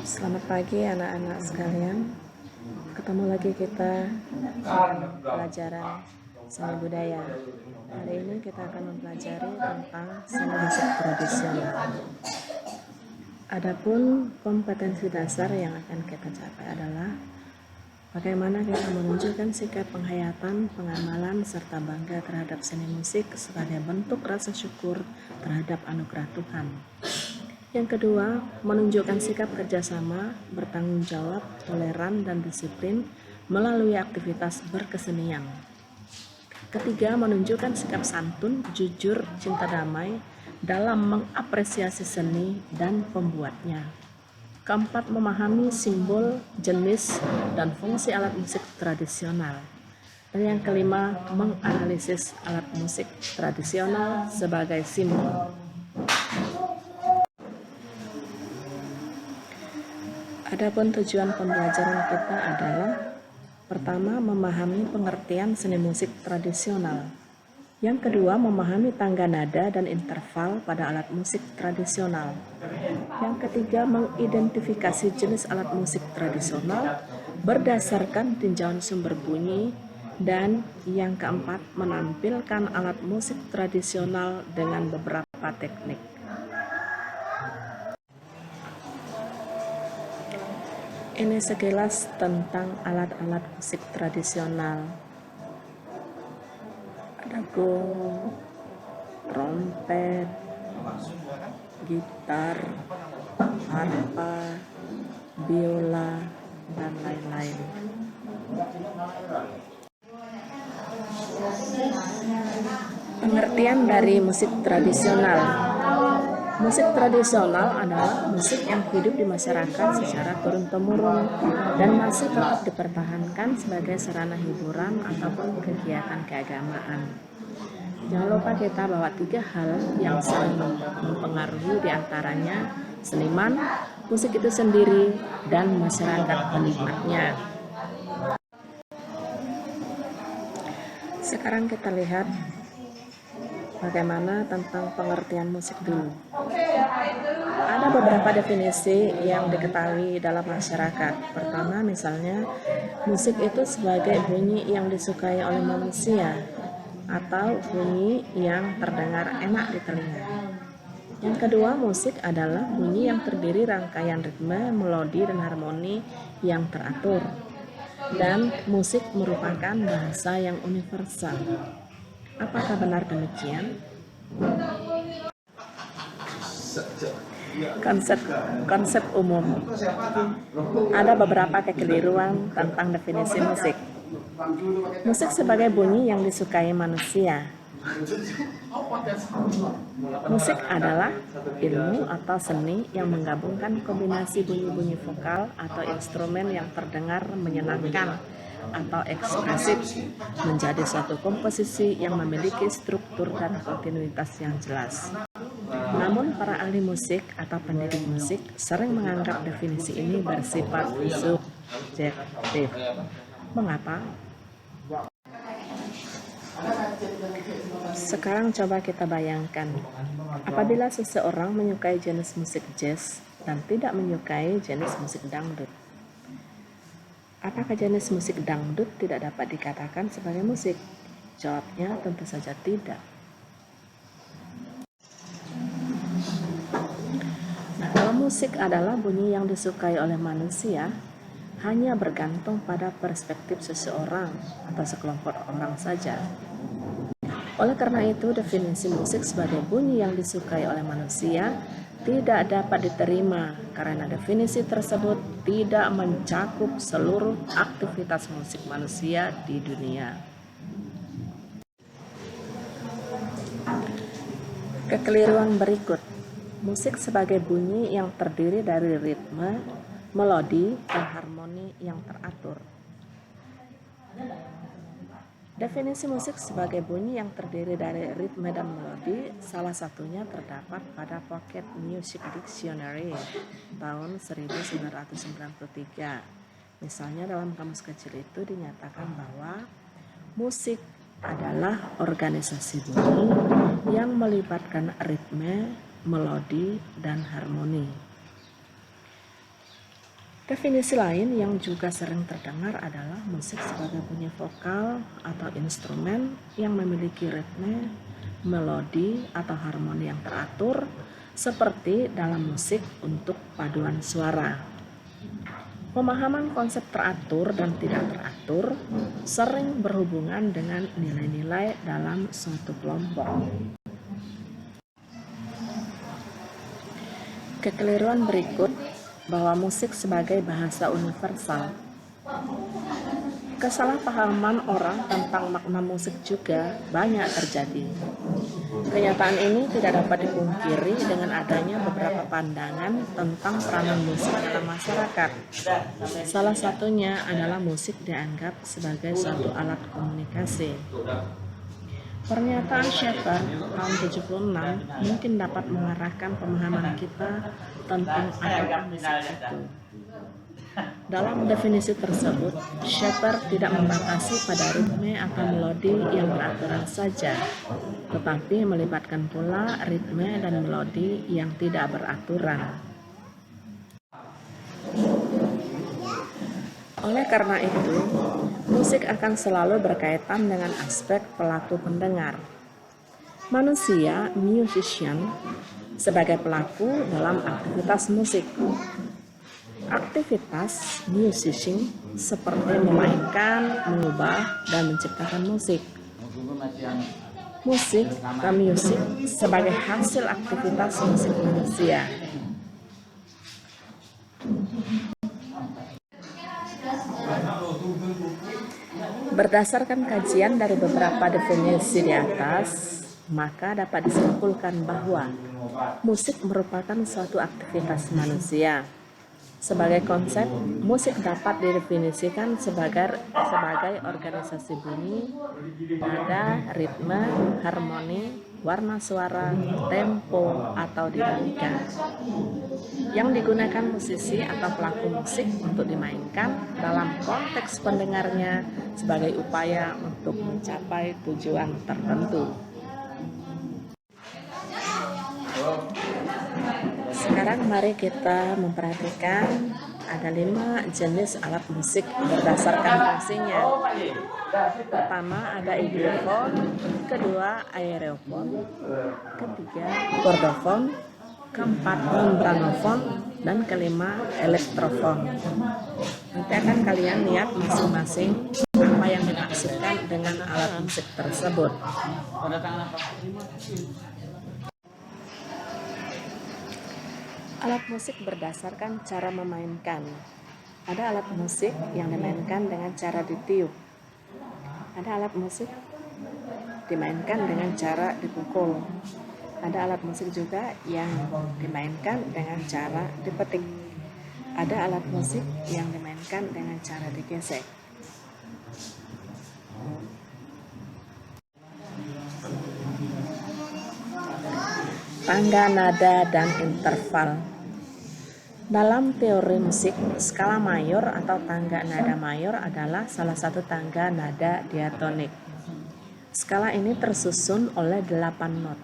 Selamat pagi anak-anak sekalian. Ketemu lagi kita pelajaran seni budaya. Hari ini kita akan mempelajari tentang seni musik tradisional. Adapun kompetensi dasar yang akan kita capai adalah bagaimana kita menunjukkan sikap penghayatan, pengamalan, serta bangga terhadap seni musik sebagai bentuk rasa syukur terhadap anugerah Tuhan. Yang kedua, menunjukkan sikap kerjasama, bertanggung jawab, toleran, dan disiplin melalui aktivitas berkesenian. Ketiga, menunjukkan sikap santun, jujur, cinta damai dalam mengapresiasi seni dan pembuatnya. Keempat, memahami simbol, jenis, dan fungsi alat musik tradisional. Dan yang kelima, menganalisis alat musik tradisional sebagai simbol. Adapun tujuan pembelajaran kita adalah pertama, memahami pengertian seni musik tradisional. Yang kedua, memahami tangga nada dan interval pada alat musik tradisional. Yang ketiga, mengidentifikasi jenis alat musik tradisional berdasarkan tinjauan sumber bunyi. Dan yang keempat, menampilkan alat musik tradisional dengan beberapa teknik. Ini sekilas tentang alat-alat musik tradisional. Ada gong, trompet, gitar, harpa, biola, dan lain-lain. Pengertian dari musik tradisional. Musik tradisional adalah musik yang hidup di masyarakat secara turun-temurun dan masih tetap dipertahankan sebagai sarana hiburan ataupun kegiatan keagamaan. Jangan lupa kita bahwa 3 hal yang saling mempengaruhi diantaranya seniman, musik itu sendiri, dan masyarakat penikmatnya. Sekarang kita lihat bagaimana tentang pengertian musik dulu. Ada beberapa definisi yang diketahui dalam masyarakat. Pertama, misalnya, musik itu sebagai bunyi yang disukai oleh manusia atau bunyi yang terdengar enak di telinga. Yang kedua, musik adalah bunyi yang terdiri rangkaian ritme, melodi, dan harmoni yang teratur. Dan musik merupakan bahasa yang universal. Apakah benar demikian? Konsep umum. Ada beberapa kekeliruan tentang definisi musik. Musik sebagai bunyi yang disukai manusia. Musik adalah ilmu atau seni yang menggabungkan kombinasi bunyi-bunyi vokal atau instrumen yang terdengar menyenangkan atau ekspresif menjadi suatu komposisi yang memiliki struktur dan kontinuitas yang jelas. Namun para ahli musik atau pendidik musik sering menganggap definisi ini bersifat subjektif. Mengapa? Sekarang coba kita bayangkan, apabila seseorang menyukai jenis musik jazz dan tidak menyukai jenis musik dangdut. Apakah jenis musik dangdut tidak dapat dikatakan sebagai musik? Jawabnya tentu saja tidak. Nah, kalau musik adalah bunyi yang disukai oleh manusia, hanya bergantung pada perspektif seseorang atau sekelompok orang saja. Oleh karena itu, definisi musik sebagai bunyi yang disukai oleh manusia tidak dapat diterima karena definisi tersebut tidak mencakup seluruh aktivitas musik manusia di dunia. Kekeliruan berikut. Musik sebagai bunyi yang terdiri dari ritme, melodi, dan harmoni yang teratur. Definisi musik sebagai bunyi yang terdiri dari ritme dan melodi salah satunya terdapat pada Pocket Music Dictionary tahun 1993. Misalnya dalam kamus kecil itu dinyatakan bahwa musik adalah organisasi bunyi yang melibatkan ritme, melodi, dan harmoni. Definisi lain yang juga sering terdengar adalah musik sebagai bunyi vokal atau instrumen yang memiliki ritme, melodi, atau harmoni yang teratur, seperti dalam musik untuk paduan suara. Pemahaman konsep teratur dan tidak teratur sering berhubungan dengan nilai-nilai dalam suatu kelompok. Kekeliruan berikut bahwa musik sebagai bahasa universal. Kesalahpahaman orang tentang makna musik juga banyak terjadi. Kenyataan ini tidak dapat dipungkiri dengan adanya beberapa pandangan tentang peranan musik dalam masyarakat. Salah satunya adalah musik dianggap sebagai suatu alat komunikasi. Pernyataan Schaeffer tahun 76 mungkin dapat mengarahkan pemahaman kita tentang apa musik itu. Dalam definisi tersebut, Schaeffer tidak membatasi pada ritme atau melodi yang beraturan saja, tetapi melibatkan pula ritme dan melodi yang tidak beraturan. Oleh karena itu, musik akan selalu berkaitan dengan aspek pelaku pendengar. Manusia, musician, sebagai pelaku dalam aktivitas musik. Aktivitas musician seperti memainkan, mengubah, dan menciptakan musik. Musik atau musik sebagai hasil aktivitas musik manusia. Berdasarkan kajian dari beberapa definisi di atas, maka dapat disimpulkan bahwa musik merupakan suatu aktivitas manusia. Sebagai konsep, musik dapat didefinisikan sebagai organisasi bunyi, nada, ritme, harmoni, warna suara, tempo, atau dinamika yang digunakan musisi atau pelaku musik untuk dimainkan dalam konteks pendengarnya sebagai upaya untuk mencapai tujuan tertentu. Sekarang mari kita memperhatikan ada 5 jenis alat musik berdasarkan fungsinya. Pertama ada idiofon, kedua aerofon, ketiga kordofon, keempat membranofon, dan kelima elektrofon. Nanti akan kalian lihat masing-masing apa yang dimaksudkan dengan alat musik tersebut. Alat musik berdasarkan cara memainkan. Ada alat musik yang dimainkan dengan cara ditiup. Ada alat musik dimainkan dengan cara dipukul. Ada alat musik juga yang dimainkan dengan cara dipetik. Ada alat musik yang dimainkan dengan cara digesek. Tangga nada dan interval. Dalam teori musik, skala mayor atau tangga nada mayor adalah salah satu tangga nada diatonik. Skala ini tersusun oleh 8 not.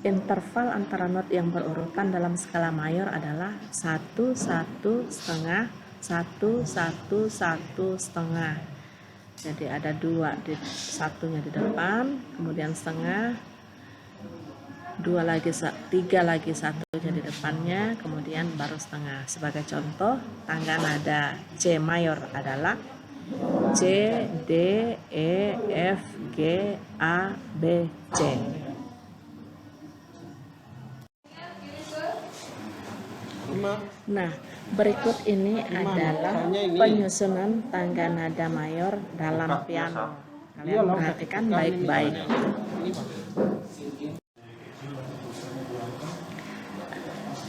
Interval antara not yang berurutan dalam skala mayor adalah 1, 1, setengah, 1, 1, 1, setengah. Jadi ada 2, satunya di depan, kemudian setengah, 2 lagi, 3 lagi, satunya di depannya, kemudian baru setengah. Sebagai contoh, tangga nada C mayor adalah C, D, E, F, G, A, B, C. Nah, berikut ini adalah penyusunan tangga nada mayor dalam piano. Kalian perhatikan baik-baik.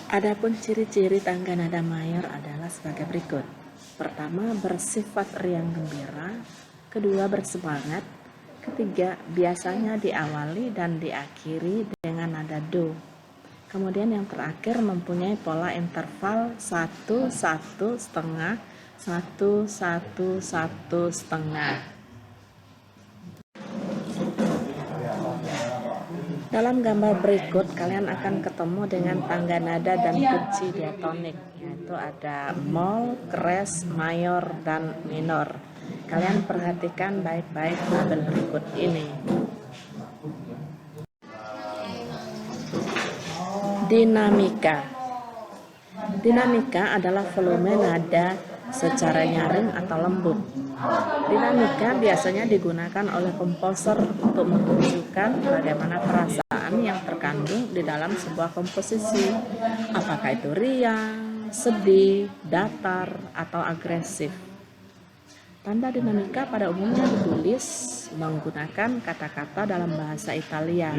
Adapun ciri-ciri tangga nada mayor adalah sebagai berikut. Pertama, bersifat riang gembira. Kedua, bersemangat. Ketiga, biasanya diawali dan diakhiri dengan nada do. Kemudian yang terakhir mempunyai pola interval 1, 1, setengah, 1, 1, 1, setengah. Dalam gambar berikut kalian akan ketemu dengan tangga nada dan kunci diatonik, yaitu ada mol, kres, mayor, dan minor. Kalian perhatikan baik-baik tabel berikut ini. Dinamika. Dinamika adalah volume nada secara nyaring atau lembut. Dinamika biasanya digunakan oleh komposer untuk menunjukkan bagaimana perasaan yang terkandung di dalam sebuah komposisi, apakah itu riang, sedih, datar, atau agresif. Tanda dinamika pada umumnya ditulis menggunakan kata-kata dalam bahasa Italia.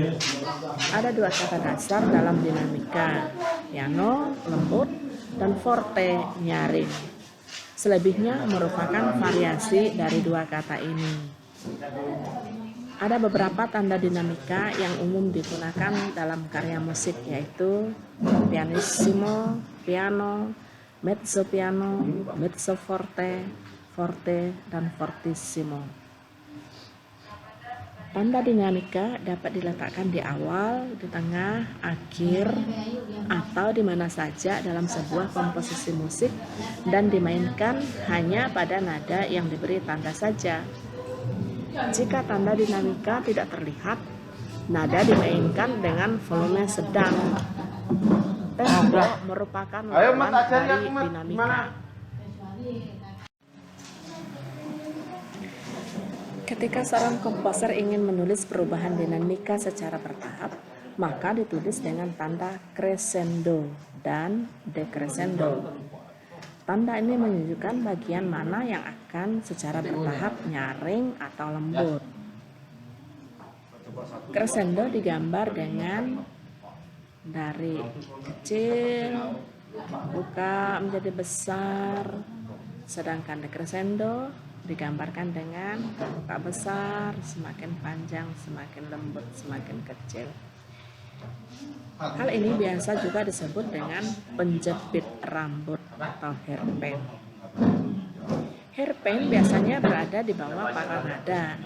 Ada dua kata dasar dalam dinamika, piano, lembut, dan forte, nyaring. Selebihnya merupakan variasi dari dua kata ini. Ada beberapa tanda dinamika yang umum digunakan dalam karya musik, yaitu pianissimo, piano, mezzo piano, mezzo forte, forte, dan fortissimo. Tanda dinamika dapat diletakkan di awal, di tengah, akhir, atau di mana saja dalam sebuah komposisi musik dan dimainkan hanya pada nada yang diberi tanda saja. Jika tanda dinamika tidak terlihat, nada dimainkan dengan volume sedang. Tempo merupakan lawan dari dinamika. Ketika seorang komposer ingin menulis perubahan dinamika secara bertahap, maka ditulis dengan tanda crescendo dan decrescendo. Tanda ini menunjukkan bagian mana yang akan secara bertahap nyaring atau lembut. Crescendo digambar dengan dari kecil, buka menjadi besar, sedangkan decrescendo digambarkan dengan buka besar, semakin panjang, semakin lembut, semakin kecil. Hal ini biasa juga disebut dengan penjepit rambut atau hairpin. Hairpin biasanya berada di bawah para nada,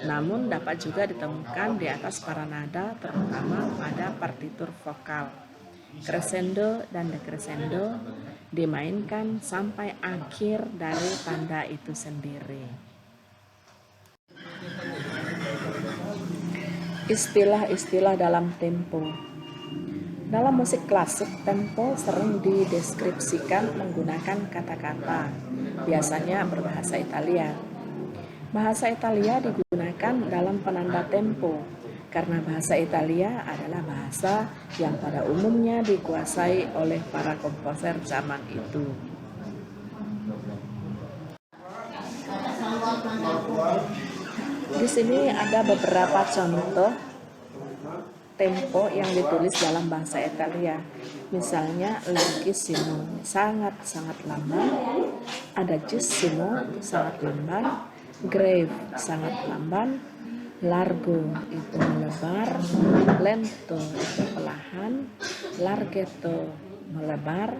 namun dapat juga ditemukan di atas para nada, terutama pada partitur vokal. Crescendo dan decrescendo dimainkan sampai akhir dari tanda itu sendiri. Istilah-istilah dalam tempo. Dalam musik klasik, tempo sering dideskripsikan menggunakan kata-kata, biasanya berbahasa Italia. Bahasa Italia digunakan dalam penanda tempo, karena bahasa Italia adalah bahasa yang pada umumnya dikuasai oleh para komposer zaman itu. Di sini ada beberapa contoh tempo yang ditulis dalam bahasa Italia. Misalnya larghissimo, sangat-sangat lamban. Adagissimo, sangat lamban. Grave, sangat lamban. Largo itu melebar, lento itu perlahan, larghetto melebar,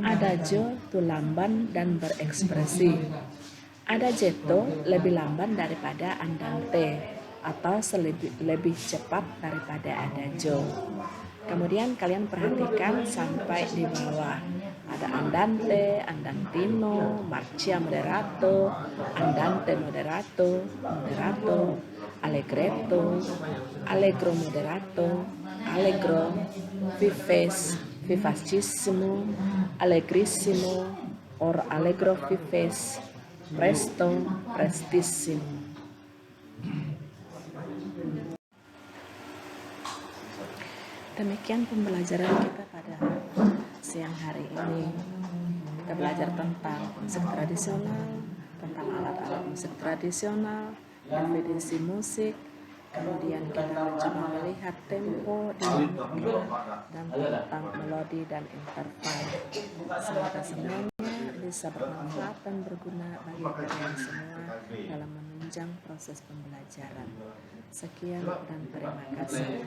adagio itu lamban dan berekspresi. Adagetto lebih lamban daripada andante atau lebih cepat daripada adagio. Kemudian kalian perhatikan sampai di bawah. Ada andante, andantino, marcia moderato, andante moderato, moderato, allegretto, allegro moderato, allegro, vivace, vivacissimo, allegrissimo, or allegro vivace, presto, prestissimo. Demikian pembelajaran kita pada siang hari ini. Kita belajar tentang musik tradisional, tentang alat-alat musik tradisional, definisi musik, kemudian kita mencoba melihat tempo, dinamika, dan tentang melodi dan interval. Semoga semuanya bisa bermanfaat dan berguna bagi kalian semua dalam menunjang proses pembelajaran. Sekian dan terima kasih.